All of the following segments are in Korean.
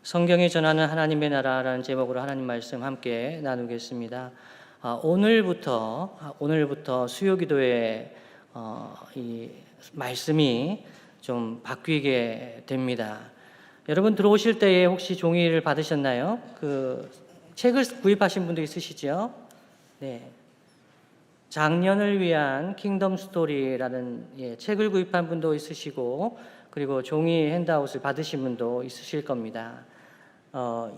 성경이 전하는 하나님의 나라라는 제목으로 하나님 말씀 함께 나누겠습니다. 오늘부터 수요기도의 이 말씀이 좀 바뀌게 됩니다. 여러분 들어오실 때에 혹시 종이를 받으셨나요? 그 책을 구입하신 분도 있으시죠? 네. 작년을 위한 킹덤 스토리라는 책을 구입한 분도 있으시고, 그리고 종이 핸드아웃을 받으신 분도 있으실 겁니다.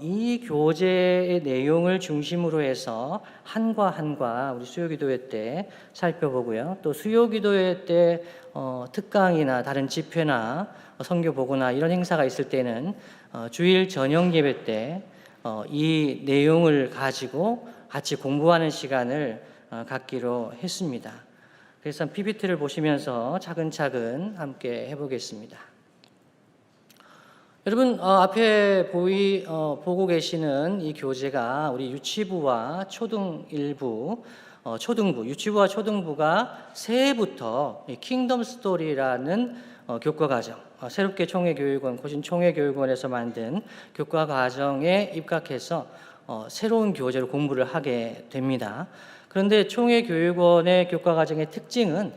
이 교재의 내용을 중심으로 해서 한과 우리 수요기도회 때 살펴보고요. 또 수요기도회 때 특강이나 다른 집회나 선교 보고나 이런 행사가 있을 때는 주일 저녁 예배 때 이 내용을 가지고 같이 공부하는 시간을 갖기로 했습니다. 그래서 PPT를 보시면서 차근차근 함께 해보겠습니다. 여러분 앞에 보고 계시는 이 교재가 우리 유치부와 유치부와 초등부가 새해부터 킹덤 스토리라는 교과과정, 새롭게 고신 총회교육원에서 만든 교과과정에 입각해서 새로운 교재로 공부를 하게 됩니다. 그런데 총회교육원의 교과과정의 특징은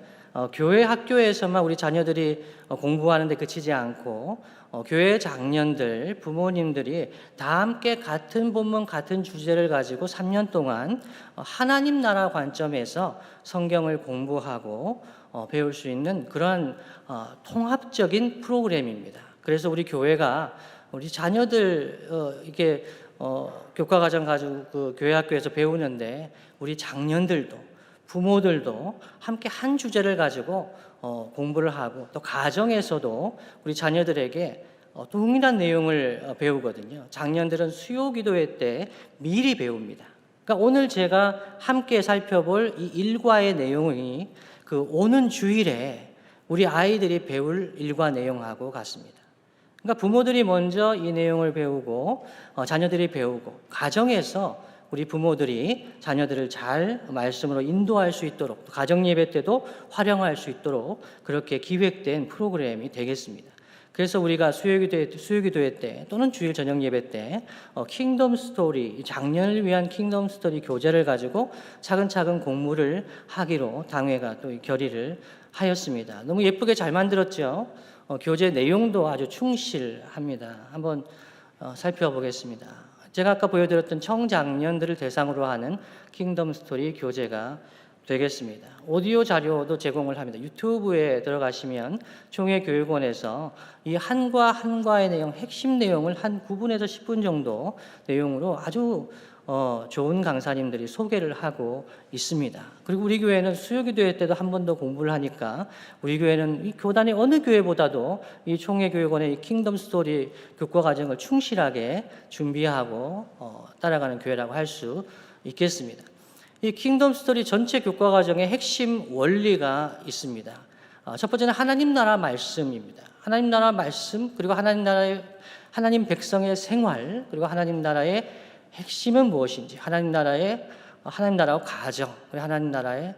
교회 학교에서만 우리 자녀들이 공부하는 데 그치지 않고 교회 장년들, 부모님들이 다 함께 같은 본문, 같은 주제를 가지고 3년 동안 하나님 나라 관점에서 성경을 공부하고 배울 수 있는 그러한 통합적인 프로그램입니다. 그래서 우리 교회가 우리 자녀들 이렇게 교과과정 가지고 그 교회 학교에서 배우는데 우리 장년들도 부모들도 함께 한 주제를 가지고 공부를 하고, 또 가정에서도 우리 자녀들에게 동일한 내용을 배우거든요. 장년들은 수요기도회 때 미리 배웁니다. 그러니까 오늘 제가 함께 살펴볼 이 일과의 내용이 그 오는 주일에 우리 아이들이 배울 일과 내용하고 같습니다. 그러니까 부모들이 먼저 이 내용을 배우고 자녀들이 배우고, 가정에서 우리 부모들이 자녀들을 잘 말씀으로 인도할 수 있도록, 가정 예배 때도 활용할 수 있도록 그렇게 기획된 프로그램이 되겠습니다. 그래서 우리가 수요기도회 때 또는 주일 저녁 예배 때 킹덤 스토리, 장년을 위한 킹덤 스토리 교재를 가지고 차근차근 공부를 하기로 당회가 또 결의를 하였습니다. 너무 예쁘게 잘 만들었죠? 교재 내용도 아주 충실합니다. 한번 살펴보겠습니다. 제가 아까 보여드렸던 청장년들을 대상으로 하는 킹덤 스토리 교재가 되겠습니다. 오디오 자료도 제공을 합니다. 유튜브에 들어가시면 총회교육원에서 이 한과의 내용, 핵심 내용을 한 9분에서 10분 정도 내용으로 아주 좋은 강사님들이 소개를 하고 있습니다. 그리고 우리 교회는 수요기도회 때도 한 번 더 공부를 하니까 우리 교회는 이 교단의 어느 교회보다도 이 총회교육원의 이 킹덤 스토리 교과 과정을 충실하게 준비하고 따라가는 교회라고 할 수 있겠습니다. 이 킹덤 스토리 전체 교과 과정의 핵심 원리가 있습니다. 첫 번째는 하나님 나라 말씀입니다. 하나님 나라 말씀, 그리고 하나님 백성의 생활, 그리고 하나님 나라의 핵심은 무엇인지, 하나님 나라와 가정, 그리고 하나님 나라의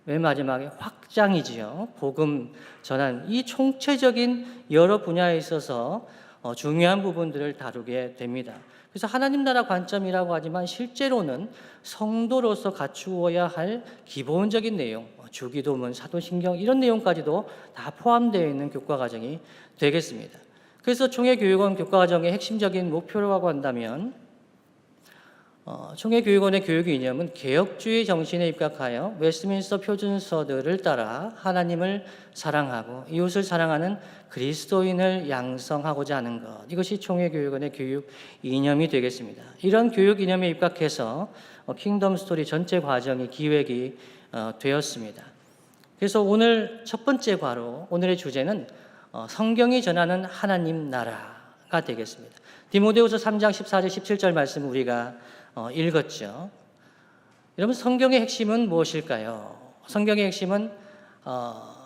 맨 마지막에 확장이지요. 복음 전환, 이 총체적인 여러 분야에 있어서 중요한 부분들을 다루게 됩니다. 그래서 하나님 나라 관점이라고 하지만 실제로는 성도로서 갖추어야 할 기본적인 내용, 주기도문, 사도신경 이런 내용까지도 다 포함되어 있는 교과 과정이 되겠습니다. 그래서 총회교육원 교과 과정의 핵심적인 목표라고 한다면 총회교육원의 교육 이념은 개혁주의 정신에 입각하여 웨스트민스터 표준서들을 따라 하나님을 사랑하고 이웃을 사랑하는 그리스도인을 양성하고자 하는 것, 이것이 총회교육원의 교육 이념이 되겠습니다. 이런 교육 이념에 입각해서 킹덤 스토리 전체 과정이 기획이 되었습니다. 그래서 오늘 첫 번째 오늘의 주제는 성경이 전하는 하나님 나라가 되겠습니다. 디모데후서 3장 14절 17절 말씀 우리가 읽었죠. 여러분, 성경의 핵심은 무엇일까요? 성경의 핵심은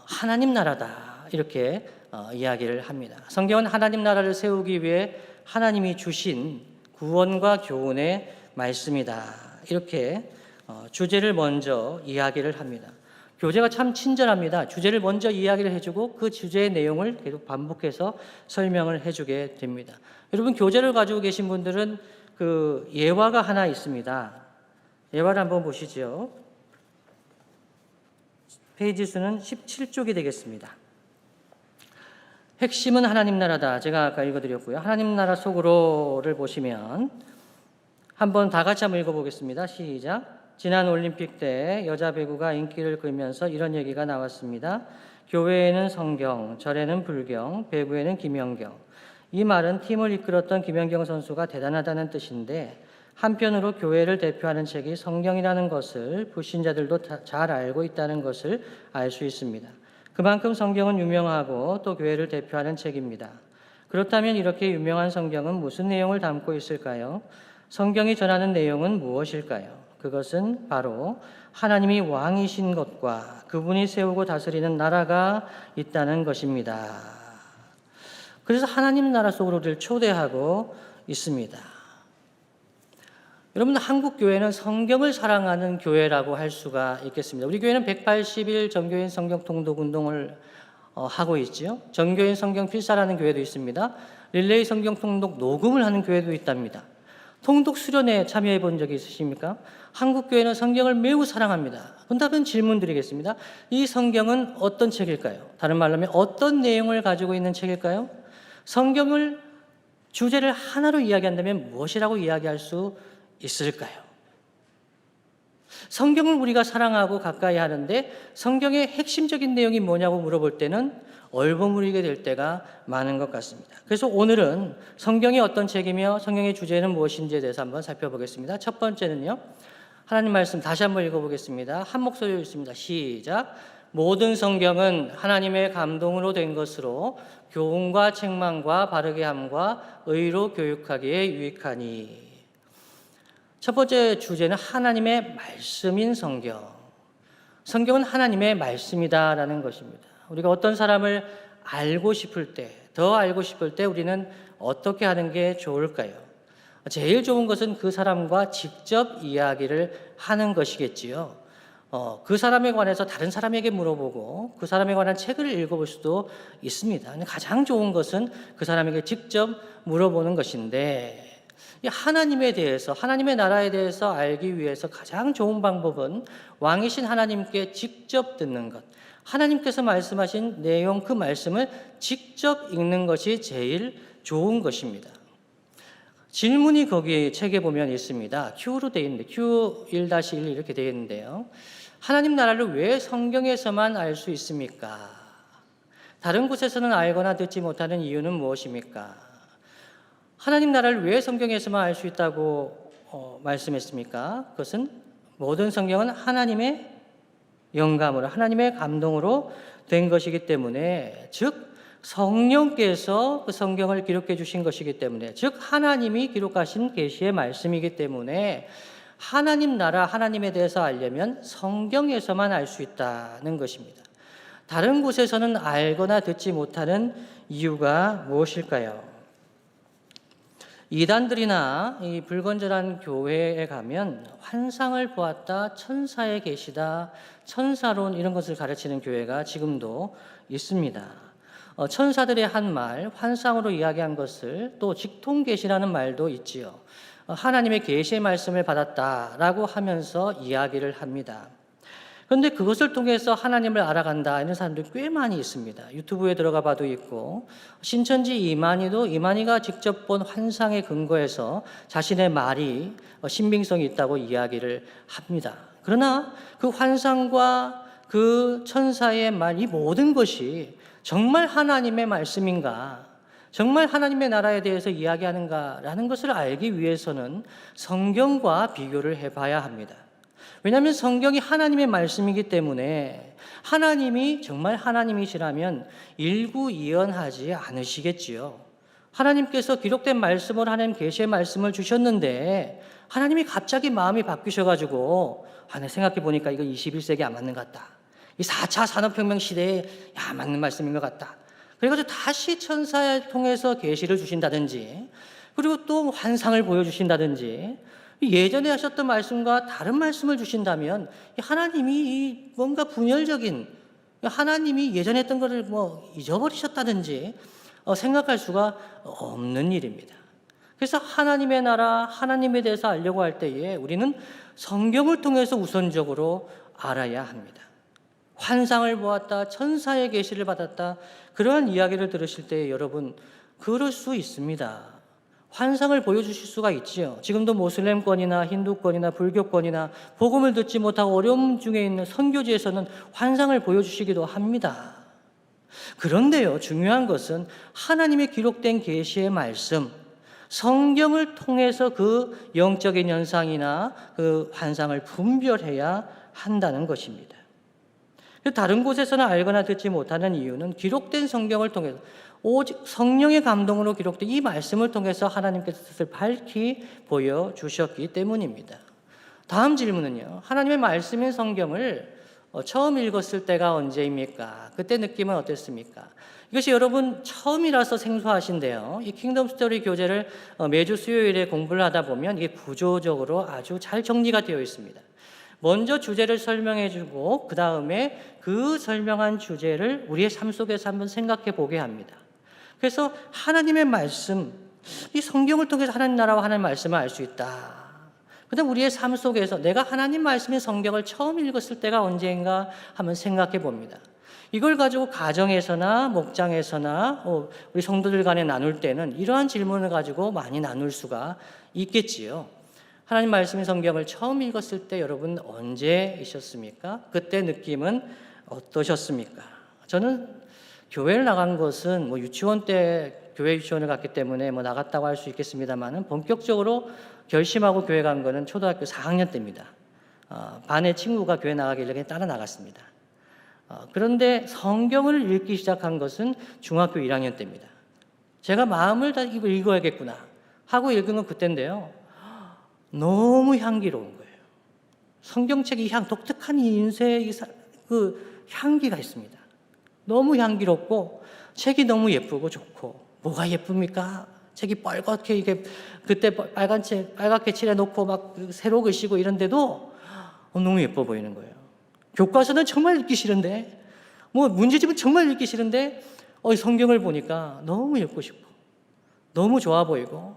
하나님 나라다, 이렇게 이야기를 합니다. 성경은 하나님 나라를 세우기 위해 하나님이 주신 구원과 교훈의 말씀이다, 이렇게 주제를 먼저 이야기를 합니다. 교재가 참 친절합니다. 주제를 먼저 이야기를 해주고 그 주제의 내용을 계속 반복해서 설명을 해주게 됩니다. 여러분, 교재를 가지고 계신 분들은 그 예화가 하나 있습니다. 예화를 한번 보시죠. 페이지 수는 17쪽이 되겠습니다. 핵심은 하나님 나라다. 제가 아까 읽어드렸고요. 하나님 나라 속으로를 보시면 한번 다 같이 한번 읽어보겠습니다. 시작. 지난 올림픽 때 여자 배구가 인기를 끌면서 이런 얘기가 나왔습니다. 교회에는 성경, 절에는 불경, 배구에는 김연경. 이 말은 팀을 이끌었던 김연경 선수가 대단하다는 뜻인데, 한편으로 교회를 대표하는 책이 성경이라는 것을 불신자들도 잘 알고 있다는 것을 알 수 있습니다. 그만큼 성경은 유명하고 또 교회를 대표하는 책입니다. 그렇다면 이렇게 유명한 성경은 무슨 내용을 담고 있을까요? 성경이 전하는 내용은 무엇일까요? 그것은 바로 하나님이 왕이신 것과 그분이 세우고 다스리는 나라가 있다는 것입니다. 그래서 하나님 나라 속으로를 초대하고 있습니다. 여러분, 한국 교회는 성경을 사랑하는 교회라고 할 수가 있겠습니다. 우리 교회는 180일 전교인 성경 통독 운동을 하고 있지요. 전교인 성경 필사라는 교회도 있습니다. 릴레이 성경 통독 녹음을 하는 교회도 있답니다. 통독 수련회에 참여해 본 적이 있으십니까? 한국 교회는 성경을 매우 사랑합니다. 그렇다면 질문 드리겠습니다. 이 성경은 어떤 책일까요? 다른 말로 하면 어떤 내용을 가지고 있는 책일까요? 성경을 주제를 하나로 이야기한다면 무엇이라고 이야기할 수 있을까요? 성경을 우리가 사랑하고 가까이 하는데 성경의 핵심적인 내용이 뭐냐고 물어볼 때는 얼버무리게 될 때가 많은 것 같습니다. 그래서 오늘은 성경이 어떤 책이며 성경의 주제는 무엇인지에 대해서 한번 살펴보겠습니다. 첫 번째는요, 하나님 말씀 다시 한번 읽어보겠습니다. 한 목소리로 읽습니다. 시작. 모든 성경은 하나님의 감동으로 된 것으로 교훈과 책망과 바르게 함과 의로 교육하기에 유익하니. 첫 번째 주제는 하나님의 말씀인 성경. 성경은 하나님의 말씀이다라는 것입니다. 우리가 어떤 사람을 알고 싶을 때, 더 알고 싶을 때 우리는 어떻게 하는 게 좋을까요? 제일 좋은 것은 그 사람과 직접 이야기를 하는 것이겠지요. 그 사람에 관해서 다른 사람에게 물어보고 그 사람에 관한 책을 읽어볼 수도 있습니다. 가장 좋은 것은 그 사람에게 직접 물어보는 것인데, 하나님에 대해서, 하나님의 나라에 대해서 알기 위해서 가장 좋은 방법은 왕이신 하나님께 직접 듣는 것, 하나님께서 말씀하신 내용, 그 말씀을 직접 읽는 것이 제일 좋은 것입니다. 질문이 거기 책에 보면 있습니다. Q로 되어 있는데, Q1-1 이렇게 되어 있는데요. 하나님 나라를 왜 성경에서만 알 수 있습니까? 다른 곳에서는 알거나 듣지 못하는 이유는 무엇입니까? 하나님 나라를 왜 성경에서만 알 수 있다고 말씀했습니까? 그것은 모든 성경은 하나님의 영감으로, 하나님의 감동으로 된 것이기 때문에, 즉 성령께서 그 성경을 기록해 주신 것이기 때문에, 즉 하나님이 기록하신 계시의 말씀이기 때문에 하나님 나라, 하나님에 대해서 알려면 성경에서만 알 수 있다는 것입니다. 다른 곳에서는 알거나 듣지 못하는 이유가 무엇일까요? 이단들이나 이 불건전한 교회에 가면 환상을 보았다, 천사에 계시다, 천사론 이런 것을 가르치는 교회가 지금도 있습니다. 천사들의 한 말, 환상으로 이야기한 것을 또 직통계시라는 말도 있지요. 하나님의 계시의 말씀을 받았다라고 하면서 이야기를 합니다. 그런데 그것을 통해서 하나님을 알아간다 이런 사람들이 꽤 많이 있습니다. 유튜브에 들어가 봐도 있고, 신천지 이만희가 직접 본 환상에 근거해서 자신의 말이 신빙성이 있다고 이야기를 합니다. 그러나 그 환상과 그 천사의 말, 이 모든 것이 정말 하나님의 말씀인가, 정말 하나님의 나라에 대해서 이야기하는가라는 것을 알기 위해서는 성경과 비교를 해봐야 합니다. 왜냐하면 성경이 하나님의 말씀이기 때문에 하나님이 정말 하나님이시라면 일구이연하지 않으시겠지요. 하나님께서 기록된 말씀을, 하나님 계시의 말씀을 주셨는데 하나님이 갑자기 마음이 바뀌셔가지고 내 생각해 보니까 이거 21세기 안 맞는 것 같다. 이 4차 산업혁명 시대에 맞는 말씀인 것 같다. 그래가지고 다시 천사를 통해서 계시를 주신다든지, 그리고 또 환상을 보여주신다든지, 예전에 하셨던 말씀과 다른 말씀을 주신다면 하나님이 이 뭔가 분열적인, 하나님이 예전에 했던 것을 뭐 잊어버리셨다든지 생각할 수가 없는 일입니다. 그래서 하나님의 나라, 하나님에 대해서 알려고 할 때에 우리는 성경을 통해서 우선적으로 알아야 합니다. 환상을 보았다, 천사의 계시를 받았다, 그러한 이야기를 들으실 때 여러분 그럴 수 있습니다. 환상을 보여주실 수가 있지요. 지금도 모슬렘권이나 힌두권이나 불교권이나 복음을 듣지 못하고 어려움 중에 있는 선교지에서는 환상을 보여주시기도 합니다. 그런데요, 중요한 것은 하나님의 기록된 계시의 말씀, 성경을 통해서 그 영적인 현상이나 그 환상을 분별해야 한다는 것입니다. 다른 곳에서는 알거나 듣지 못하는 이유는 기록된 성경을 통해서 오직 성령의 감동으로 기록된 이 말씀을 통해서 하나님께서 뜻을 밝히 보여주셨기 때문입니다. 다음 질문은요, 하나님의 말씀인 성경을 처음 읽었을 때가 언제입니까? 그때 느낌은 어땠습니까? 이것이 여러분 처음이라서 생소하신데요, 이 킹덤 스토리 교재를 매주 수요일에 공부를 하다 보면 이게 구조적으로 아주 잘 정리가 되어 있습니다. 먼저 주제를 설명해 주고 그 다음에 그 설명한 주제를 우리의 삶 속에서 한번 생각해 보게 합니다. 그래서 하나님의 말씀, 이 성경을 통해서 하나님 나라와 하나님 말씀을 알 수 있다. 그다음 우리의 삶 속에서 내가 하나님 말씀의 성경을 처음 읽었을 때가 언제인가 한번 생각해 봅니다. 이걸 가지고 가정에서나 목장에서나 우리 성도들 간에 나눌 때는 이러한 질문을 가지고 많이 나눌 수가 있겠지요. 하나님 말씀의 성경을 처음 읽었을 때 여러분 언제이셨습니까? 그때 느낌은 어떠셨습니까? 저는 교회를 나간 것은 유치원 때 교회 유치원을 갔기 때문에 나갔다고 할 수 있겠습니다만은 본격적으로 결심하고 교회 간 거는 초등학교 4학년 때입니다. 반의 친구가 교회 나가길래 그냥 따라 나갔습니다. 그런데 성경을 읽기 시작한 것은 중학교 1학년 때입니다. 제가 마음을 다 이거 읽어야겠구나 하고 읽은 건 그때인데요. 너무 향기로운 거예요. 성경책이 독특한 인쇄의 그 향기가 있습니다. 너무 향기롭고 책이 너무 예쁘고 좋고. 뭐가 예쁩니까? 책이 빨갛게 이게 그때 빨갛게 칠해놓고 막 새로 그시고 이런데도 너무 예뻐 보이는 거예요. 교과서는 정말 읽기 싫은데, 문제집은 정말 읽기 싫은데 성경을 보니까 너무 읽고 싶고 너무 좋아 보이고,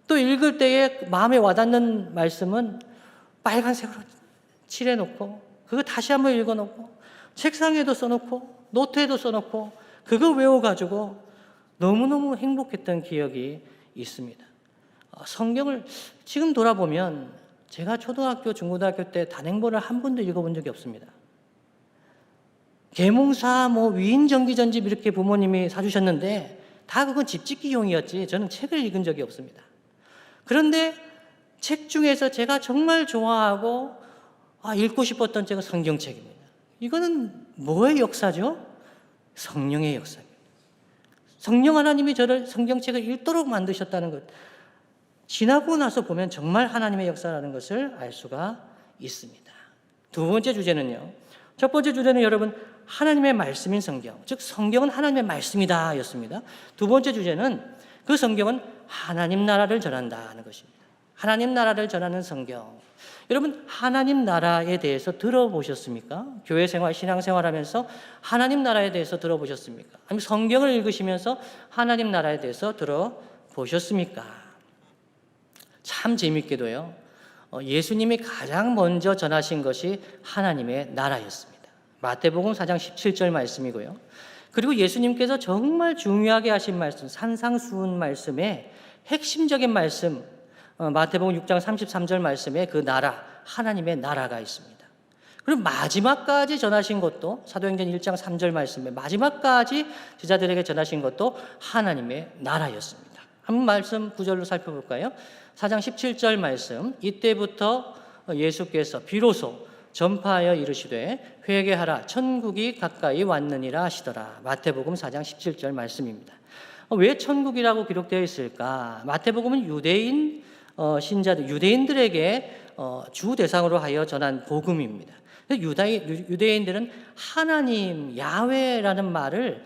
또 읽을 때에 마음에 와닿는 말씀은 빨간색으로 칠해놓고 그거 다시 한번 읽어놓고 책상에도 써놓고 노트에도 써놓고 그거 외워가지고 너무너무 행복했던 기억이 있습니다. 성경을 지금 돌아보면 제가 초등학교, 중고등학교 때 단행본을 한 번도 읽어본 적이 없습니다. 계몽사, 위인전기전집 이렇게 부모님이 사주셨는데 다 그건 집짓기용이었지 저는 책을 읽은 적이 없습니다. 그런데 책 중에서 제가 정말 좋아하고 읽고 싶었던 책은 성경책입니다. 이거는 뭐의 역사죠? 성령의 역사입니다. 성령 하나님이 저를 성경책을 읽도록 만드셨다는 것, 지나고 나서 보면 정말 하나님의 역사라는 것을 알 수가 있습니다. 두 번째 주제는요, 첫 번째 주제는 여러분 하나님의 말씀인 성경, 즉 성경은 하나님의 말씀이다 였습니다. 두 번째 주제는 그 성경은 하나님 나라를 전한다는 것입니다. 하나님 나라를 전하는 성경. 여러분 하나님 나라에 대해서 들어보셨습니까? 교회 생활, 신앙 생활하면서 하나님 나라에 대해서 들어보셨습니까? 아니면 성경을 읽으시면서 하나님 나라에 대해서 들어보셨습니까? 참 재밌게도요, 예수님이 가장 먼저 전하신 것이 하나님의 나라였습니다. 마태복음 4장 17절 말씀이고요. 그리고 예수님께서 정말 중요하게 하신 말씀, 산상수훈 말씀의 핵심적인 말씀, 마태복음 6장 33절 말씀에 그 나라, 하나님의 나라가 있습니다. 그리고 마지막까지 전하신 것도 사도행전 1장 3절 말씀에 마지막까지 제자들에게 전하신 것도 하나님의 나라였습니다. 한 말씀 구절로 살펴볼까요? 4장 17절 말씀, 이때부터 예수께서 비로소 전파하여 이르시되 회개하라 천국이 가까이 왔느니라 하시더라. 마태복음 4장 17절 말씀입니다. 왜 천국이라고 기록되어 있을까? 마태복음은 유대인 신자들, 유대인들에게 주 대상으로 하여 전한 복음입니다. 유대인들은 하나님, 야훼라는 말을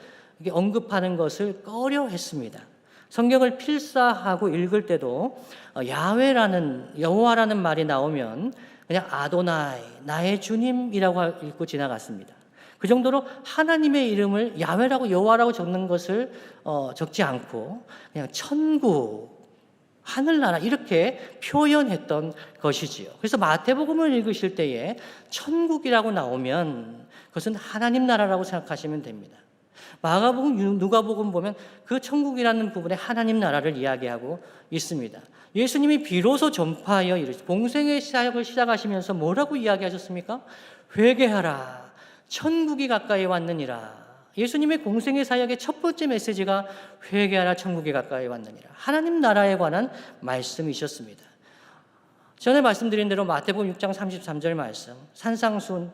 언급하는 것을 꺼려했습니다. 성경을 필사하고 읽을 때도 야훼라는 여호와라는 말이 나오면 그냥 아도나이 나의 주님이라고 읽고 지나갔습니다. 그 정도로 하나님의 이름을 야훼라고 여호와라고 적는 것을 적지 않고 그냥 천국, 하늘나라 이렇게 표현했던 것이지요. 그래서 마태복음을 읽으실 때에 천국이라고 나오면 그것은 하나님 나라라고 생각하시면 됩니다. 마가복음, 누가복음 보면 그 천국이라는 부분에 하나님 나라를 이야기하고 있습니다. 예수님이 비로소 전파하여 이르시고 공생의 사역을 시작하시면서 뭐라고 이야기하셨습니까? 회개하라, 천국이 가까이 왔느니라. 예수님의 공생의 사역의 첫 번째 메시지가 회개하라, 천국이 가까이 왔느니라. 하나님 나라에 관한 말씀이셨습니다. 전에 말씀드린 대로 마태복음 6장 33절 말씀, 산상순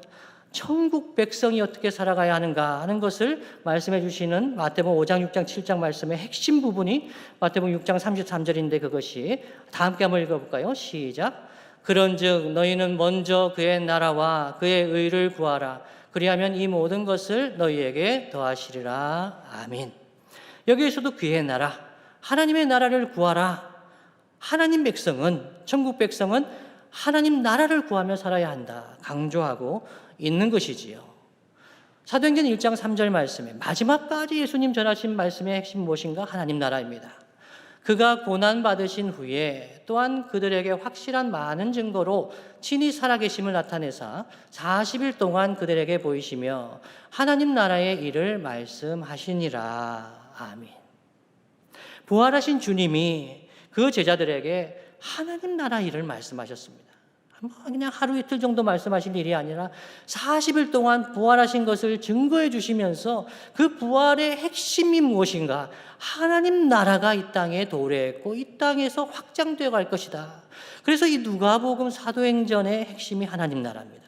천국 백성이 어떻게 살아가야 하는가 하는 것을 말씀해 주시는 마태복음 5장, 6장, 7장 말씀의 핵심 부분이 마태복음 6장 33절인데 그것이 다 함께 한번 읽어볼까요? 시작. 그런즉 너희는 먼저 그의 나라와 그의 의를 구하라. 그리하면 이 모든 것을 너희에게 더하시리라. 아멘. 여기에서도 그의 나라, 하나님의 나라를 구하라. 하나님 백성은, 천국 백성은 하나님 나라를 구하며 살아야 한다 강조하고 있는 것이지요. 사도행전 1장 3절 말씀에 마지막까지 예수님 전하신 말씀의 핵심 무엇인가? 하나님 나라입니다. 그가 고난받으신 후에 또한 그들에게 확실한 많은 증거로 친히 살아계심을 나타내사 40일 동안 그들에게 보이시며 하나님 나라의 일을 말씀하시니라. 아멘. 부활하신 주님이 그 제자들에게 하나님 나라 일을 말씀하셨습니다. 그냥 하루 이틀 정도 말씀하실 일이 아니라 40일 동안 부활하신 것을 증거해 주시면서 그 부활의 핵심이 무엇인가? 하나님 나라가 이 땅에 도래했고 이 땅에서 확장되어 갈 것이다. 그래서 이 누가복음 사도행전의 핵심이 하나님 나라입니다.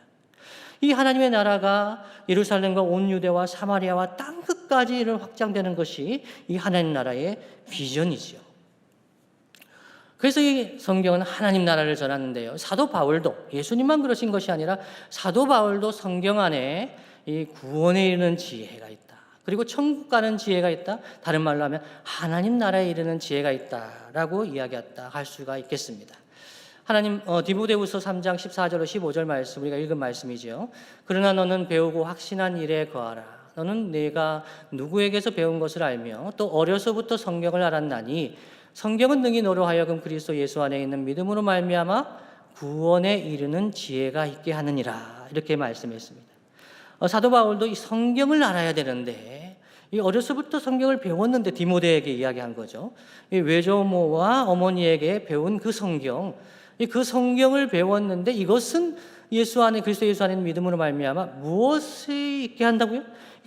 이 하나님의 나라가 예루살렘과 온 유대와 사마리아와 땅 끝까지 확장되는 것이 이 하나님 나라의 비전이지요. 그래서 이 성경은 하나님 나라를 전하는데요. 사도 바울도 예수님만 그러신 것이 아니라 사도 바울도 성경 안에 이 구원에 이르는 지혜가 있다. 그리고 천국 가는 지혜가 있다. 다른 말로 하면 하나님 나라에 이르는 지혜가 있다라고 이야기했다 할 수가 있겠습니다. 하나님 디모데후서 3장 14절로 15절 말씀 우리가 읽은 말씀이죠. 그러나 너는 배우고 확신한 일에 거하라. 너는 내가 누구에게서 배운 것을 알며 또 어려서부터 성경을 알았나니 성경은 능히 너로 하여금 그리스도 예수 안에 있는 믿음으로 말미암아 구원에 이르는 지혜가 있게 하느니라. 이렇게 말씀했습니다. 사도 바울도 이 성경을 알아야 되는데 이 어려서부터 성경을 배웠는데 디모데에게 이야기한 거죠. 이 외조모와 어머니에게 배운 그 성경, 그 성경을 배웠는데 이것은 예수 안에 그리스도 예수 안에 있는 믿음으로 말미암아 무엇이 있게 한다고요?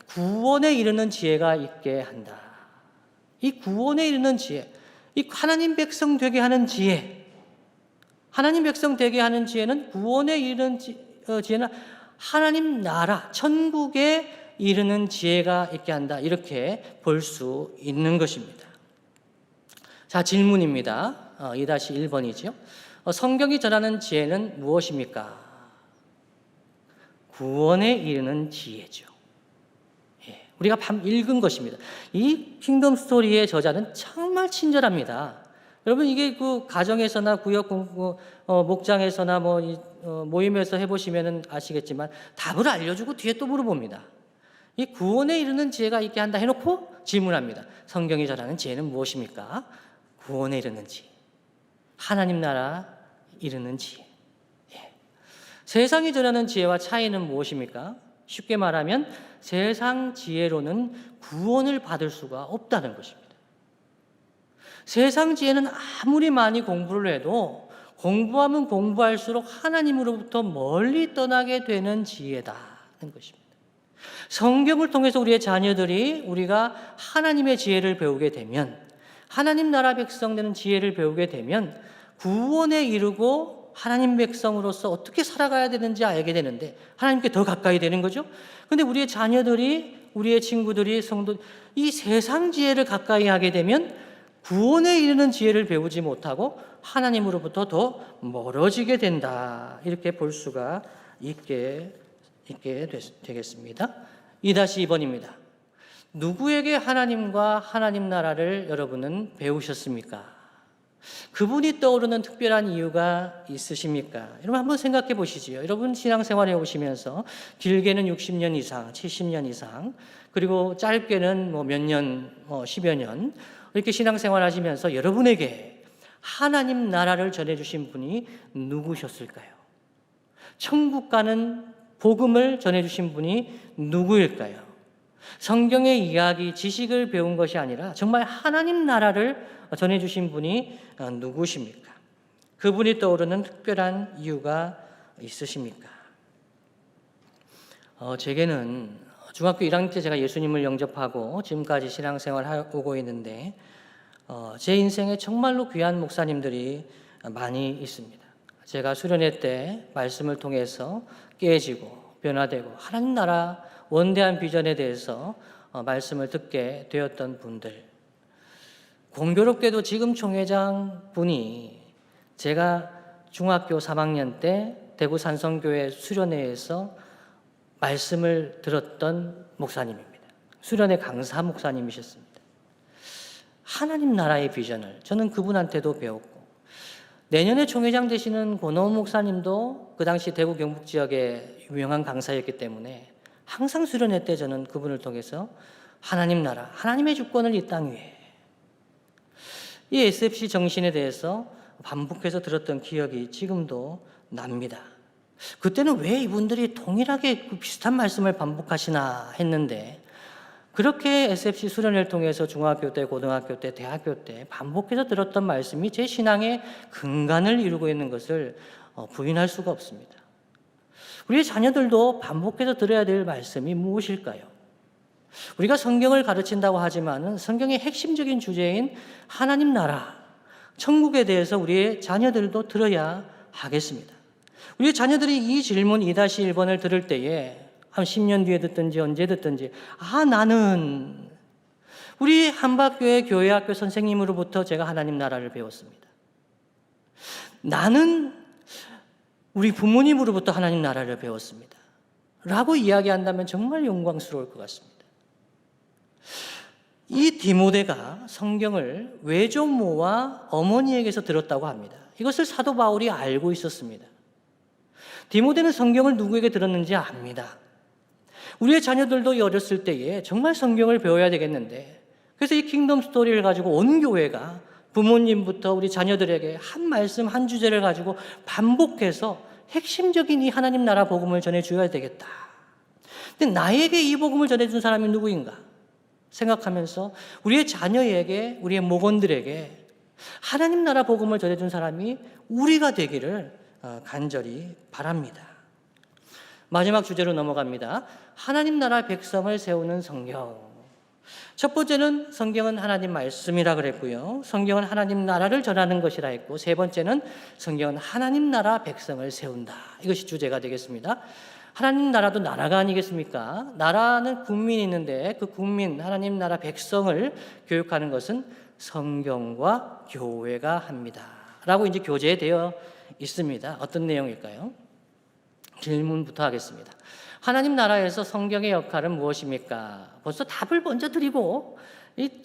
구원에 이르는 지혜가 있게 한다. 이 구원에 이르는 지혜, 이 하나님 백성 되게 하는 지혜, 하나님 백성 되게 하는 지혜는 구원에 이르는 지혜는 하나님 나라, 천국에 이르는 지혜가 있게 한다. 이렇게 볼 수 있는 것입니다. 자, 질문입니다. 2-1번이죠. 성경이 전하는 지혜는 무엇입니까? 구원에 이르는 지혜죠. 우리가 읽은 것입니다. 이 킹덤 스토리의 저자는 정말 친절합니다. 여러분 이게 그 가정에서나 구역 공부 목장에서나 모임에서 해보시면 아시겠지만 답을 알려주고 뒤에 또 물어봅니다. 이 구원에 이르는 지혜가 있게 한다 해놓고 질문합니다. 성경이 전하는 지혜는 무엇입니까? 구원에 이르는 지혜, 하나님 나라 이르는 지혜. 세상이 전하는 지혜와 차이는 무엇입니까? 쉽게 말하면 세상 지혜로는 구원을 받을 수가 없다는 것입니다. 세상 지혜는 아무리 많이 공부를 해도 공부하면 공부할수록 하나님으로부터 멀리 떠나게 되는 지혜다는 것입니다. 성경을 통해서 우리의 자녀들이 우리가 하나님의 지혜를 배우게 되면, 하나님 나라 백성 되는 지혜를 배우게 되면 구원에 이르고 하나님 백성으로서 어떻게 살아가야 되는지 알게 되는데 하나님께 더 가까이 되는 거죠. 그런데 우리의 자녀들이, 우리의 친구들이, 성도, 이 세상 지혜를 가까이 하게 되면 구원에 이르는 지혜를 배우지 못하고 하나님으로부터 더 멀어지게 된다. 이렇게 볼 수가 있게 되겠습니다. 2-2번입니다. 누구에게 하나님과 하나님 나라를 여러분은 배우셨습니까? 그분이 떠오르는 특별한 이유가 있으십니까? 여러분 한번 생각해 보시지요. 여러분 신앙생활해 오시면서 길게는 60년 이상, 70년 이상, 그리고 짧게는 몇 년, 10여 년 이렇게 신앙생활 하시면서 여러분에게 하나님 나라를 전해주신 분이 누구셨을까요? 천국 가는 복음을 전해주신 분이 누구일까요? 성경의 이야기, 지식을 배운 것이 아니라 정말 하나님 나라를 전해주신 분이 누구십니까? 그분이 떠오르는 특별한 이유가 있으십니까? 제게는 중학교 1학년 때 제가 예수님을 영접하고 지금까지 신앙생활을 하고 있는데 제 인생에 정말로 귀한 목사님들이 많이 있습니다. 제가 수련회 때 말씀을 통해서 깨지고 변화되고 하나님 나라 원대한 비전에 대해서 말씀을 듣게 되었던 분들, 공교롭게도 지금 총회장 분이 제가 중학교 3학년 때 대구 산성교회 수련회에서 말씀을 들었던 목사님입니다. 수련회 강사 목사님이셨습니다. 하나님 나라의 비전을 저는 그분한테도 배웠고, 내년에 총회장 되시는 권호원 목사님도 그 당시 대구 경북 지역의 유명한 강사였기 때문에 항상 수련회 때 저는 그분을 통해서 하나님 나라, 하나님의 주권을 이 땅 위에, 이 SFC 정신에 대해서 반복해서 들었던 기억이 지금도 납니다. 그때는 왜 이분들이 동일하게 비슷한 말씀을 반복하시나 했는데, 그렇게 SFC 수련회를 통해서 중학교 때, 고등학교 때, 대학교 때 반복해서 들었던 말씀이 제 신앙의 근간을 이루고 있는 것을 부인할 수가 없습니다. 우리의 자녀들도 반복해서 들어야 될 말씀이 무엇일까요? 우리가 성경을 가르친다고 하지만은 성경의 핵심적인 주제인 하나님 나라, 천국에 대해서 우리의 자녀들도 들어야 하겠습니다. 우리의 자녀들이 이 질문 2-1번을 들을 때에 한 10년 뒤에 듣든지 언제 듣든지, 나는 우리 한박교회 교회학교 선생님으로부터 제가 하나님 나라를 배웠습니다. 나는 우리 부모님으로부터 하나님 나라를 배웠습니다. 라고 이야기한다면 정말 영광스러울 것 같습니다. 이 디모데가 성경을 외조모와 어머니에게서 들었다고 합니다. 이것을 사도 바울이 알고 있었습니다. 디모데는 성경을 누구에게 들었는지 압니다. 우리의 자녀들도 어렸을 때에 정말 성경을 배워야 되겠는데, 그래서 이 킹덤 스토리를 가지고 온 교회가 부모님부터 우리 자녀들에게 한 말씀, 한 주제를 가지고 반복해서 핵심적인 이 하나님 나라 복음을 전해줘야 되겠다. 근데 나에게 이 복음을 전해준 사람이 누구인가 생각하면서 우리의 자녀에게, 우리의 목원들에게 하나님 나라 복음을 전해준 사람이 우리가 되기를 간절히 바랍니다. 마지막 주제로 넘어갑니다. 하나님 나라 백성을 세우는 성경. 첫 번째는 성경은 하나님 말씀이라 그랬고요. 성경은 하나님 나라를 전하는 것이라 했고, 세 번째는 성경은 하나님 나라 백성을 세운다. 이것이 주제가 되겠습니다. 하나님 나라도 나라가 아니겠습니까? 나라는 국민이 있는데 그 국민, 하나님 나라 백성을 교육하는 것은 성경과 교회가 합니다. 라고 이제 교재에 되어 있습니다. 어떤 내용일까요? 질문부터 하겠습니다. 하나님 나라에서 성경의 역할은 무엇입니까? 벌써 답을 먼저 드리고,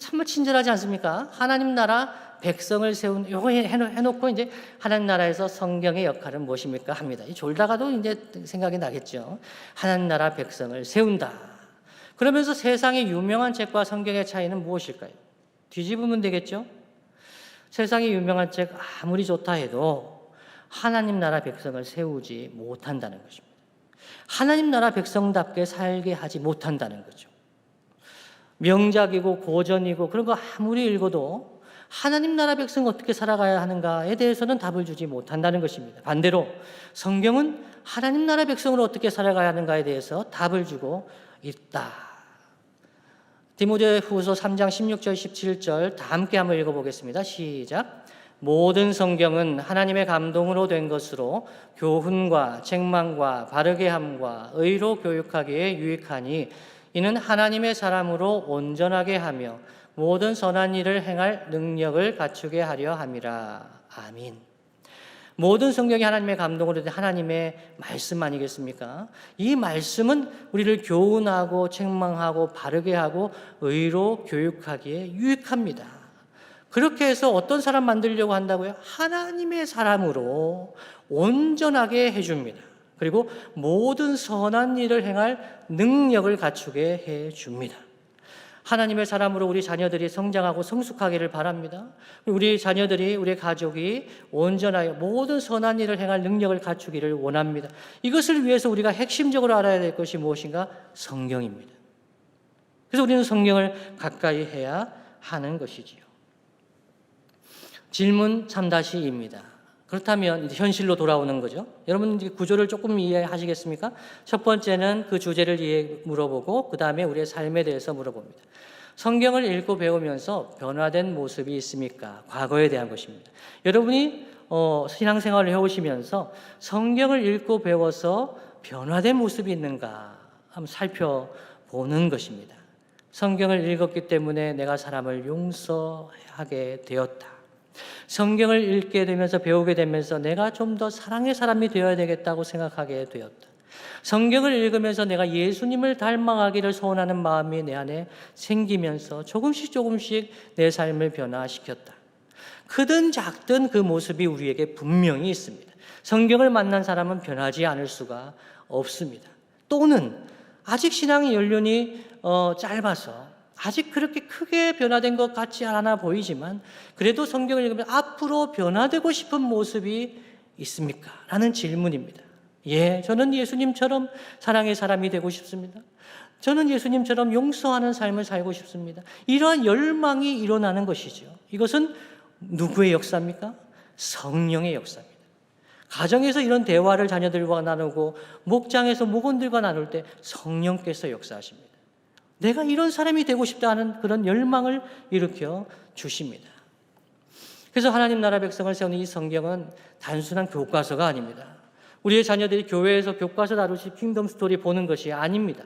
참말 친절하지 않습니까? 하나님 나라 백성을 세운, 요거 해놓고 이제 하나님 나라에서 성경의 역할은 무엇입니까? 합니다. 졸다가도 이제 생각이 나겠죠. 하나님 나라 백성을 세운다. 그러면서 세상의 유명한 책과 성경의 차이는 무엇일까요? 뒤집으면 되겠죠? 세상의 유명한 책 아무리 좋다 해도 하나님 나라 백성을 세우지 못한다는 것입니다. 하나님 나라 백성답게 살게 하지 못한다는 거죠. 명작이고 고전이고 그런 거 아무리 읽어도 하나님 나라 백성은 어떻게 살아가야 하는가에 대해서는 답을 주지 못한다는 것입니다. 반대로 성경은 하나님 나라 백성으로 어떻게 살아가야 하는가에 대해서 답을 주고 있다. 디모데 후서 3장 16절 17절 다 함께 한번 읽어보겠습니다. 시작. 모든 성경은 하나님의 감동으로 된 것으로 교훈과 책망과 바르게 함과 의로 교육하기에 유익하니 이는 하나님의 사람으로 온전하게 하며 모든 선한 일을 행할 능력을 갖추게 하려 함이라. 아멘. 모든 성경이 하나님의 감동으로 된 하나님의 말씀 아니겠습니까? 이 말씀은 우리를 교훈하고 책망하고 바르게 하고 의로 교육하기에 유익합니다. 그렇게 해서 어떤 사람 만들려고 한다고요? 하나님의 사람으로 온전하게 해줍니다. 그리고 모든 선한 일을 행할 능력을 갖추게 해줍니다. 하나님의 사람으로 우리 자녀들이 성장하고 성숙하기를 바랍니다. 우리 자녀들이, 우리 가족이 온전하여 모든 선한 일을 행할 능력을 갖추기를 원합니다. 이것을 위해서 우리가 핵심적으로 알아야 될 것이 무엇인가? 성경입니다. 그래서 우리는 성경을 가까이 해야 하는 것이지요. 질문 3-2입니다. 그렇다면 이제 현실로 돌아오는 거죠. 여러분 이제 구조를 조금 이해하시겠습니까? 첫 번째는 그 주제를 물어보고 그 다음에 우리의 삶에 대해서 물어봅니다. 성경을 읽고 배우면서 변화된 모습이 있습니까? 과거에 대한 것입니다. 여러분이 신앙생활을 해오시면서 성경을 읽고 배워서 변화된 모습이 있는가 한번 살펴보는 것입니다. 성경을 읽었기 때문에 내가 사람을 용서하게 되었다. 성경을 읽게 되면서 배우게 되면서 내가 좀 더 사랑의 사람이 되어야 되겠다고 생각하게 되었다. 성경을 읽으면서 내가 예수님을 닮아가기를 소원하는 마음이 내 안에 생기면서 조금씩 내 삶을 변화시켰다. 크든 작든 그 모습이 우리에게 분명히 있습니다. 성경을 만난 사람은 변하지 않을 수가 없습니다. 또는 아직 신앙의 연륜이 짧아서 아직 그렇게 크게 변화된 것 같지 않아 보이지만 그래도 성경을 읽으면 앞으로 변화되고 싶은 모습이 있습니까? 라는 질문입니다. 예, 저는 예수님처럼 사랑의 사람이 되고 싶습니다. 저는 예수님처럼 용서하는 삶을 살고 싶습니다. 이러한 열망이 일어나는 것이죠. 이것은 누구의 역사입니까? 성령의 역사입니다. 가정에서 이런 대화를 자녀들과 나누고 목장에서 목원들과 나눌 때 성령께서 역사하십니다. 내가 이런 사람이 되고 싶다는 그런 열망을 일으켜 주십니다. 그래서 하나님 나라 백성을 세우는 이 성경은 단순한 교과서가 아닙니다. 우리의 자녀들이 교회에서 교과서 다루시 킹덤 스토리 보는 것이 아닙니다.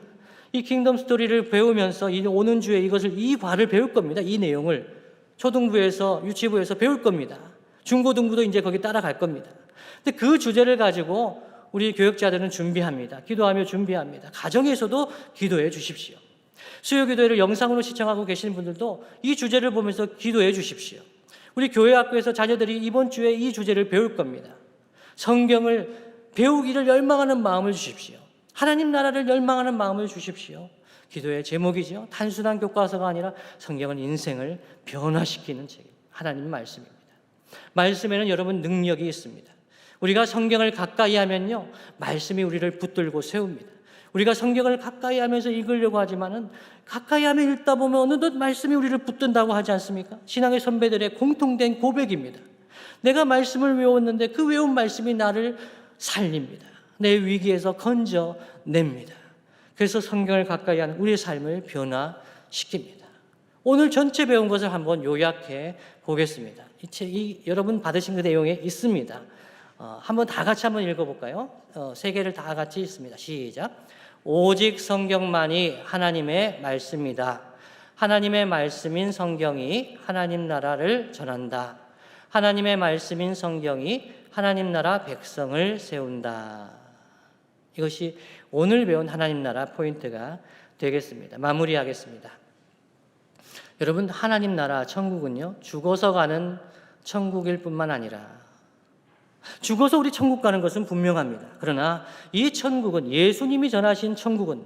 이 킹덤 스토리를 배우면서 오는 주에 이 과를 배울 겁니다. 이 내용을 초등부에서 유치부에서 배울 겁니다. 중고등부도 이제 거기 따라갈 겁니다. 근데 그 주제를 가지고 우리 교육자들은 준비합니다. 기도하며 준비합니다. 가정에서도 기도해 주십시오. 수요기도회를 영상으로 시청하고 계시는 분들도 이 주제를 보면서 기도해 주십시오. 우리 교회학교에서 자녀들이 이번 주에 이 주제를 배울 겁니다. 성경을 배우기를 열망하는 마음을 주십시오. 하나님 나라를 열망하는 마음을 주십시오. 기도의 제목이죠. 단순한 교과서가 아니라 성경은 인생을 변화시키는 책, 하나님 말씀입니다. 말씀에는 여러분 능력이 있습니다. 우리가 성경을 가까이 하면요, 말씀이 우리를 붙들고 세웁니다. 우리가 성경을 가까이 하면서 읽으려고 하지만은 가까이 하면 읽다 보면 어느덧 말씀이 우리를 붙든다고 하지 않습니까? 신앙의 선배들의 공통된 고백입니다. 내가 말씀을 외웠는데 그 외운 말씀이 나를 살립니다. 내 위기에서 건져냅니다. 그래서 성경을 가까이 하는 우리의 삶을 변화시킵니다. 오늘 전체 배운 것을 한번 요약해 보겠습니다. 여러분 받으신 그 내용에 있습니다. 한번 다 같이 한번 읽어볼까요? 세 개를 다 같이 읽습니다. 시작. 오직 성경만이 하나님의 말씀이다. 하나님의 말씀인 성경이 하나님 나라를 전한다. 하나님의 말씀인 성경이 하나님 나라 백성을 세운다. 이것이 오늘 배운 하나님 나라 포인트가 되겠습니다. 마무리하겠습니다. 여러분, 하나님 나라 천국은요, 죽어서 가는 천국일 뿐만 아니라 죽어서 우리 천국 가는 것은 분명합니다. 그러나 이 천국은, 예수님이 전하신 천국은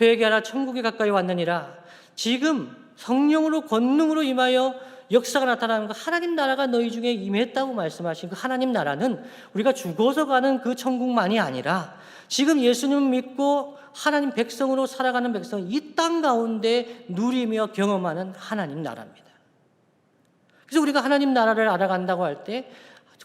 회개하라 천국이 가까이 왔느니라, 지금 성령으로 권능으로 임하여 역사가 나타나는 그 하나님 나라가 너희 중에 임했다고 말씀하신 그 하나님 나라는 우리가 죽어서 가는 그 천국만이 아니라 지금 예수님을 믿고 하나님 백성으로 살아가는 백성은 이 땅 가운데 누리며 경험하는 하나님 나라입니다. 그래서 우리가 하나님 나라를 알아간다고 할 때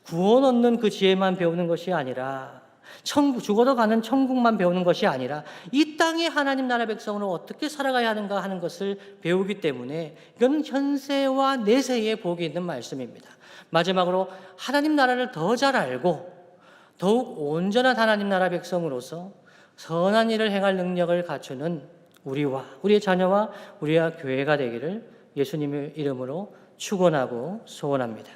구원 얻는 그 지혜만 배우는 것이 아니라 죽어서 가는 천국만 배우는 것이 아니라 이 땅의 하나님 나라 백성으로 어떻게 살아가야 하는가 하는 것을 배우기 때문에 이건 현세와 내세에 복이 있는 말씀입니다. 마지막으로 하나님 나라를 더 잘 알고 더욱 온전한 하나님 나라 백성으로서 선한 일을 행할 능력을 갖추는 우리와 우리의 자녀와 우리의 교회가 되기를 예수님의 이름으로 축원하고 소원합니다.